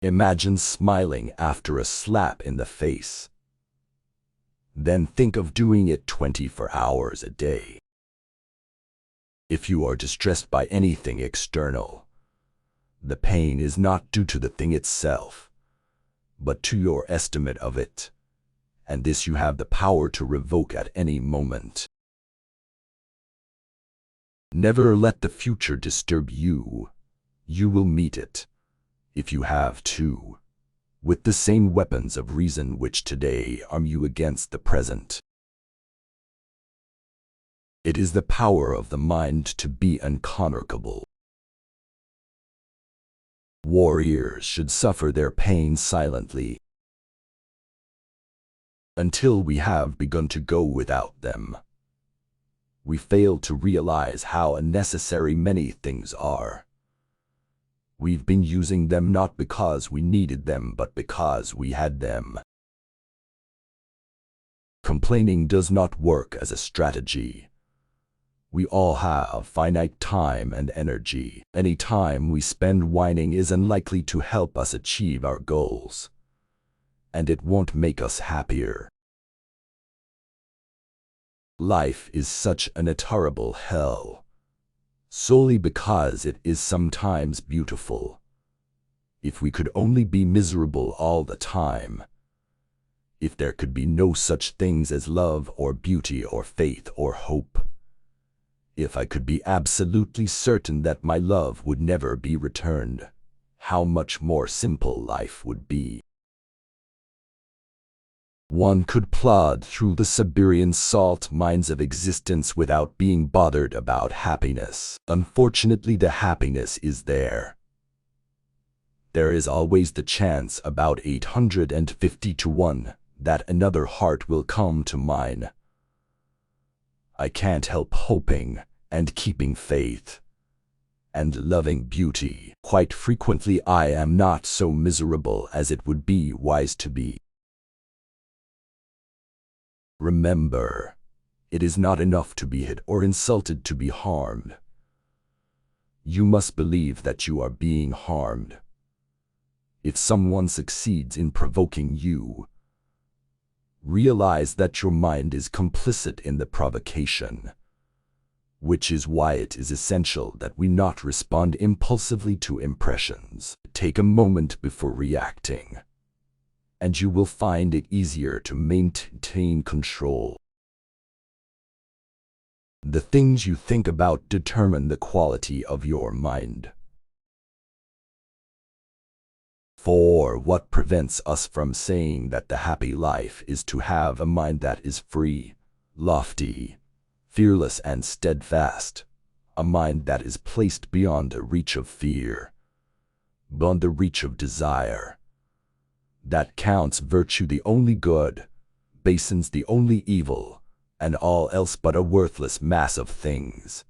Imagine smiling after a slap in the face. Then think of doing it 24 hours a day. If you are distressed by anything external, the pain is not due to the thing itself, but to your estimate of it, and this you have the power to revoke at any moment. Never let the future disturb you. You will meet it, if you have to, with the same weapons of reason which today arm you against the present. It is the power of the mind to be unconquerable. Warriors should suffer their pain silently until we have begun to go without them. We fail to realize how unnecessary many things are. We've been using them not because we needed them, but because we had them. Complaining does not work as a strategy. We all have finite time and energy. Any time we spend whining is unlikely to help us achieve our goals, and it won't make us happier. Life is such an intolerable hell, solely because it is sometimes beautiful. If we could only be miserable all the time, if there could be no such things as love or beauty or faith or hope, if I could be absolutely certain that my love would never be returned, how much more simple life would be. One could plod through the Siberian salt mines of existence without being bothered about happiness. Unfortunately, the happiness is there. There is always the chance, about 850 to 1, that another heart will come to mine. I can't help hoping and keeping faith and loving beauty. Quite frequently I am not so miserable as it would be wise to be. Remember, it is not enough to be hit or insulted to be harmed. You must believe that you are being harmed. If someone succeeds in provoking you, realize that your mind is complicit in the provocation, which is why it is essential that we not respond impulsively to impressions. Take a moment before reacting, and you will find it easier to maintain control. The things you think about determine the quality of your mind. For what prevents us from saying that the happy life is to have a mind that is free, lofty, fearless and steadfast, a mind that is placed beyond the reach of fear, beyond the reach of desire, that counts virtue the only good, basins the only evil, and all else but a worthless mass of things,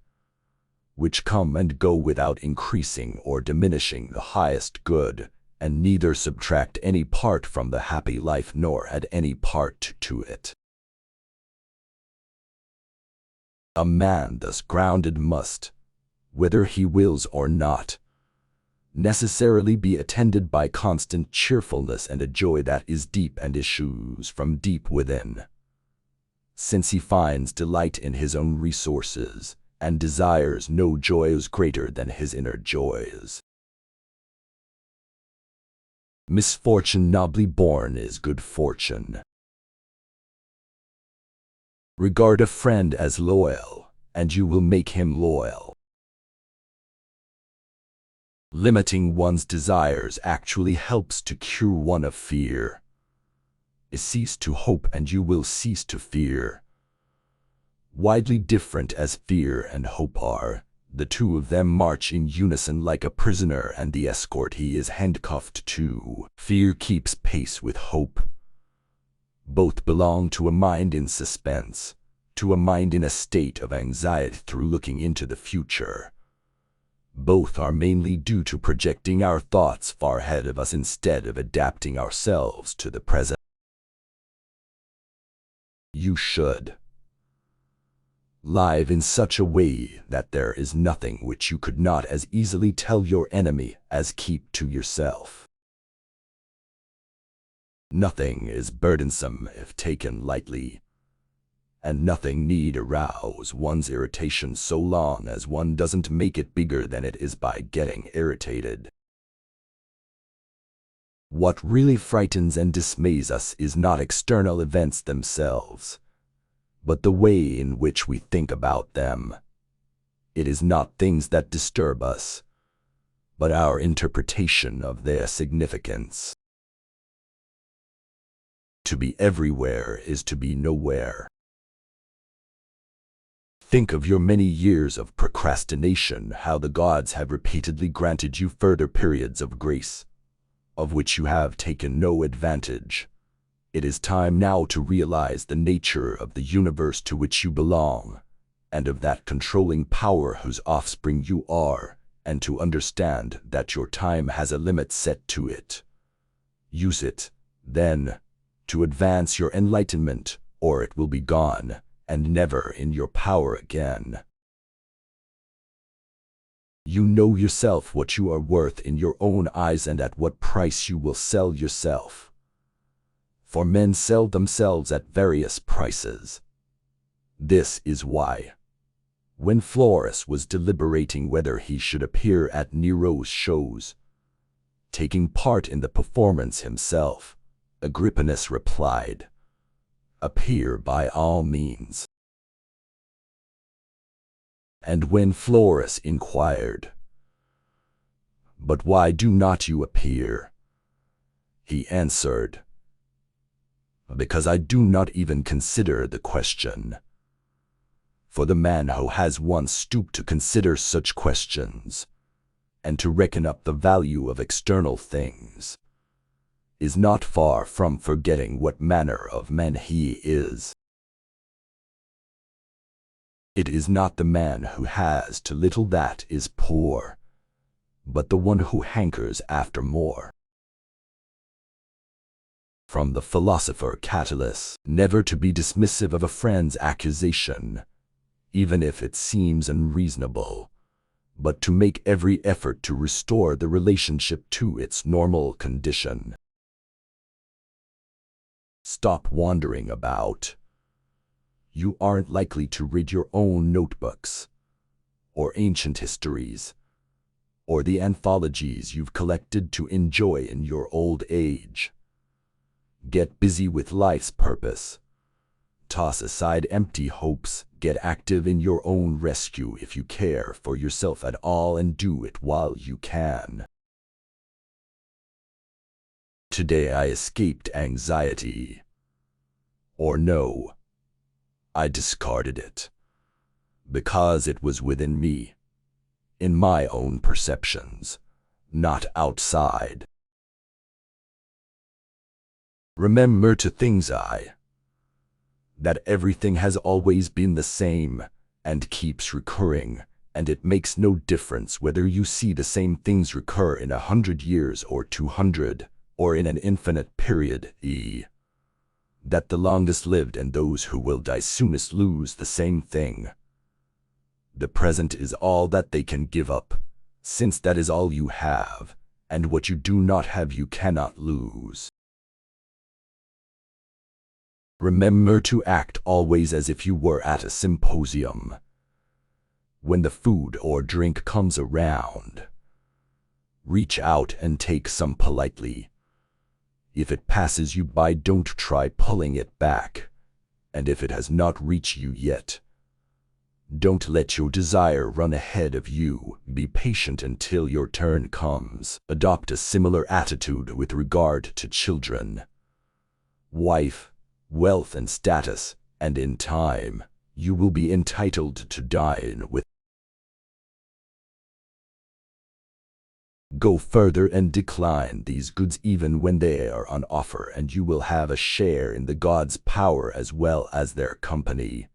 which come and go without increasing or diminishing the highest good, and neither subtract any part from the happy life nor add any part to it. A man thus grounded must, whether he wills or not, necessarily be attended by constant cheerfulness and a joy that is deep and issues from deep within, since he finds delight in his own resources and desires no joys greater than his inner joys. Misfortune nobly born is good fortune. Regard a friend as loyal, and you will make him loyal. Limiting one's desires actually helps to cure one of fear. Cease to hope and you will cease to fear. Widely different as fear and hope are, the two of them march in unison like a prisoner and the escort he is handcuffed to. Fear keeps pace with hope. Both belong to a mind in suspense, to a mind in a state of anxiety through looking into the future. Both are mainly due to projecting our thoughts far ahead of us instead of adapting ourselves to the present. You should live in such a way that there is nothing which you could not as easily tell your enemy as keep to yourself. Nothing is burdensome if taken lightly, and nothing need arouse one's irritation so long as one doesn't make it bigger than it is by getting irritated. What really frightens and dismays us is not external events themselves, but the way in which we think about them. It is not things that disturb us, but our interpretation of their significance. To be everywhere is to be nowhere. Think of your many years of procrastination, how the gods have repeatedly granted you further periods of grace, of which you have taken no advantage. It is time now to realize the nature of the universe to which you belong, and of that controlling power whose offspring you are, and to understand that your time has a limit set to it. Use it, then, to advance your enlightenment, or it will be gone, and never in your power again. You know yourself what you are worth in your own eyes and at what price you will sell yourself. For men sell themselves at various prices. This is why, when Florus was deliberating whether he should appear at Nero's shows, taking part in the performance himself, Agrippinus replied, "Appear by all means." And when Florus inquired, "But why do not you appear?" he answered, "Because I do not even consider the question." For the man who has once stooped to consider such questions, and to reckon up the value of external things, is not far from forgetting what manner of man he is. It is not the man who has too little that is poor, but the one who hankers after more. From the philosopher Catullus, never to be dismissive of a friend's accusation, even if it seems unreasonable, but to make every effort to restore the relationship to its normal condition. Stop wandering about. You aren't likely to read your own notebooks, or ancient histories, or the anthologies you've collected to enjoy in your old age. Get busy with life's purpose. Toss aside empty hopes. Get active in your own rescue if you care for yourself at all, and do it while you can. Today I escaped anxiety. Or no, I discarded it, because it was within me, in my own perceptions, not outside. Remember to things that everything has always been the same and keeps recurring, and it makes no difference whether you see the same things recur in 100 years or 200, or in an infinite period, that the longest lived and those who will die soonest lose the same thing. The present is all that they can give up, since that is all you have, and what you do not have you cannot lose. Remember to act always as if you were at a symposium. When the food or drink comes around, reach out and take some politely. If it passes you by, don't try pulling it back, and if it has not reached you yet, don't let your desire run ahead of you. Be patient until your turn comes. Adopt a similar attitude with regard to children, wife, wealth and status, and in time, you will be entitled to dine with. Go further and decline these goods even when they are on offer, and you will have a share in the gods' power as well as their company.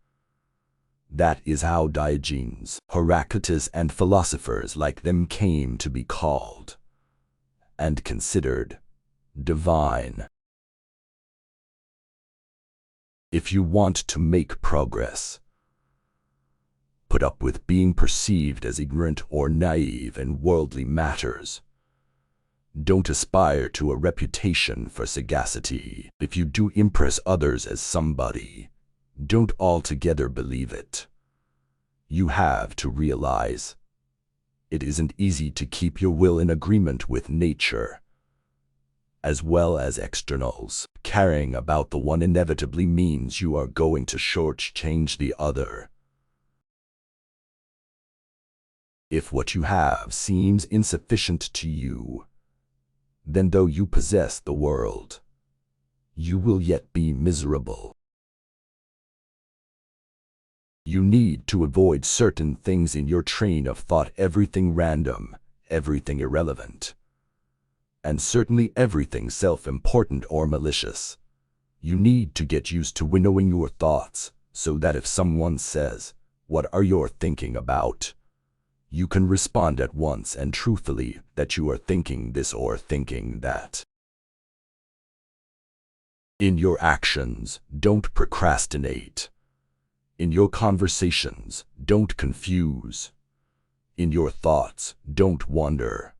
That is how Diogenes, Heraclitus, and philosophers like them came to be called and considered divine. If you want to make progress, put up with being perceived as ignorant or naive in worldly matters. Don't aspire to a reputation for sagacity. If you do impress others as somebody, don't altogether believe it. You have to realize it isn't easy to keep your will in agreement with nature, as well as externals. Caring about the one inevitably means you are going to shortchange the other. If what you have seems insufficient to you, then though you possess the world, you will yet be miserable. You need to avoid certain things in your train of thought, everything random, everything irrelevant, and certainly everything self-important or malicious. You need to get used to winnowing your thoughts, so that if someone says, "What are you thinking about?" you can respond at once and truthfully that you are thinking this or thinking that. In your actions, don't procrastinate. In your conversations, don't confuse. In your thoughts, don't wander.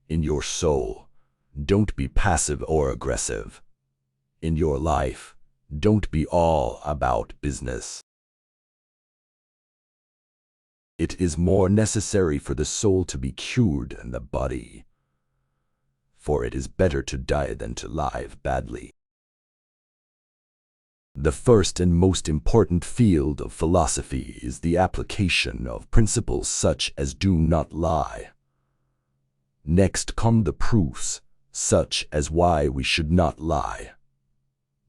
In your soul, don't be passive or aggressive. In your life, don't be all about business. It is more necessary for the soul to be cured than the body, for it is better to die than to live badly. The first and most important field of philosophy is the application of principles such as do not lie. Next come the proofs, such as why we should not lie.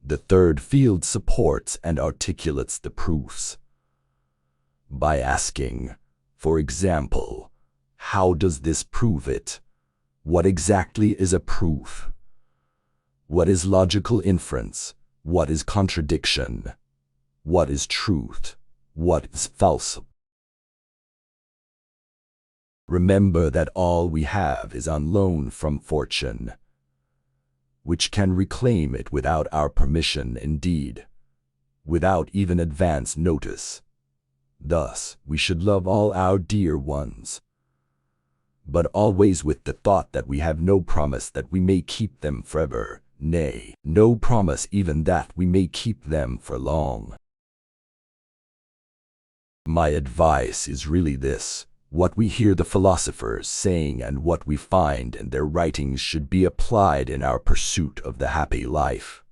The third field supports and articulates the proofs by asking, for example, how does this prove it? What exactly is a proof? What is logical inference? What is contradiction? What is truth? What is false? Remember that all we have is on loan from fortune, which can reclaim it without our permission, indeed, without even advance notice. Thus, we should love all our dear ones, but always with the thought that we have no promise that we may keep them forever, nay, no promise even that we may keep them for long. My advice is really this: what we hear the philosophers saying and what we find in their writings should be applied in our pursuit of the happy life.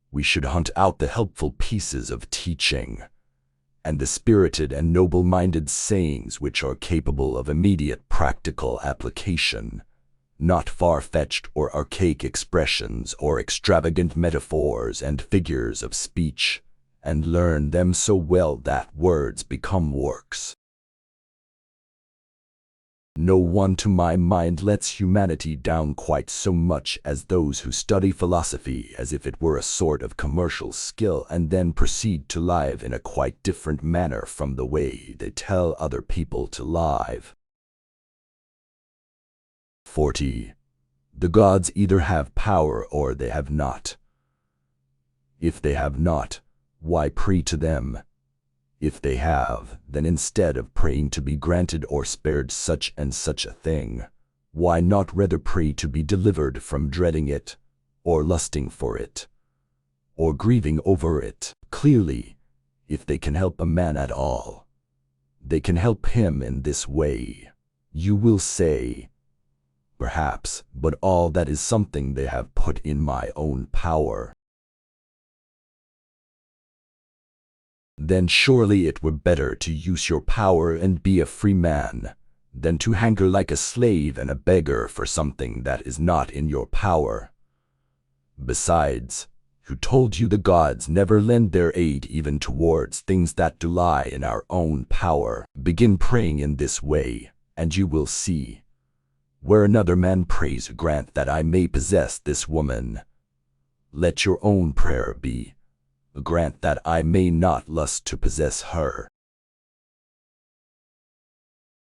We should hunt out the helpful pieces of teaching and the spirited and noble-minded sayings which are capable of immediate practical application, not far-fetched or archaic expressions or extravagant metaphors and figures of speech, and learn them so well that words become works. No one to my mind lets humanity down quite so much as those who study philosophy as if it were a sort of commercial skill and then proceed to live in a quite different manner from the way they tell other people to live. 40. The gods either have power or they have not. If they have not, why pray to them? If they have, then instead of praying to be granted or spared such and such a thing, why not rather pray to be delivered from dreading it, or lusting for it, or grieving over it? Clearly, if they can help a man at all, they can help him in this way. You will say, perhaps, but all that is something they have put in my own power. Then surely it were better to use your power and be a free man, than to hanker like a slave and a beggar for something that is not in your power. Besides, who told you the gods never lend their aid even towards things that do lie in our own power? Begin praying in this way, and you will see. Where another man prays, grant that I may possess this woman. Let your own prayer be, grant that I may not lust to possess her.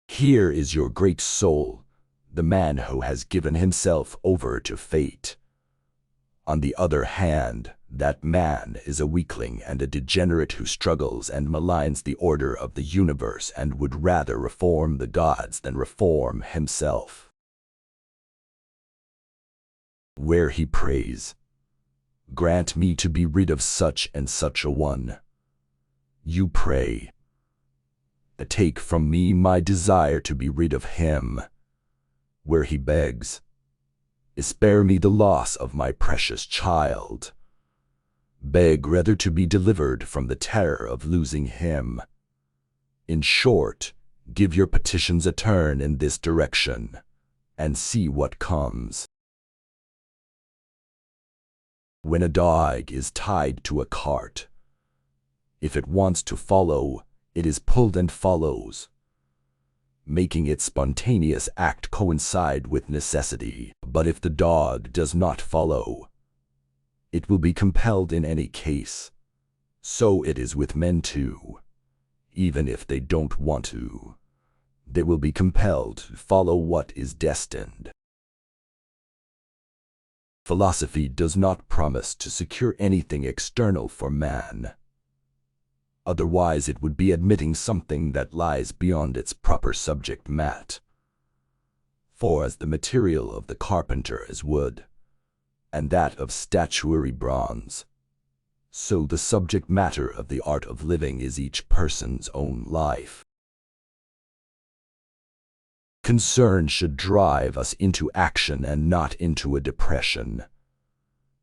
Here is your great soul, the man who has given himself over to fate. On the other hand, that man is a weakling and a degenerate who struggles and maligns the order of the universe and would rather reform the gods than reform himself. where he prays, "Grant me to be rid of such and such a one." You pray, "Take from me my desire to be rid of him," where he begs, "Spare me the loss of my precious child." Beg rather to be delivered from the terror of losing him. In short, give your petitions a turn in this direction, and see what comes. When a dog is tied to a cart, if it wants to follow, it is pulled and follows, making its spontaneous act coincide with necessity. But if the dog does not follow, it will be compelled in any case. So it is with men too. Even if they don't want to, they will be compelled to follow what is destined. Philosophy does not promise to secure anything external for man. Otherwise it would be admitting something that lies beyond its proper subject matter. For as the material of the carpenter is wood, and that of statuary bronze, so the subject matter of the art of living is each person's own life. Concern should drive us into action and not into a depression.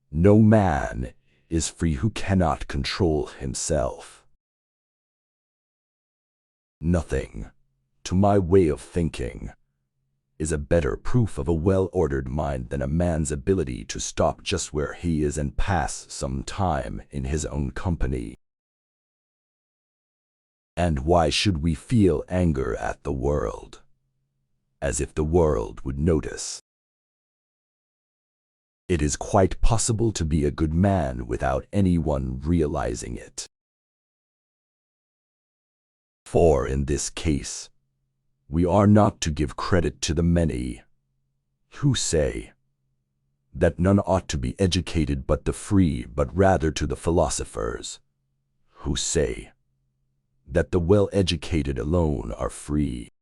No man is free who cannot control himself. Nothing, to my way of thinking, is a better proof of a well-ordered mind than a man's ability to stop just where he is and pass some time in his own company. And why should we feel anger at the world? As if the world would notice. It is quite possible to be a good man without anyone realizing it. For in this case, we are not to give credit to the many who say that none ought to be educated but the free, but rather to the philosophers who say that the well-educated alone are free.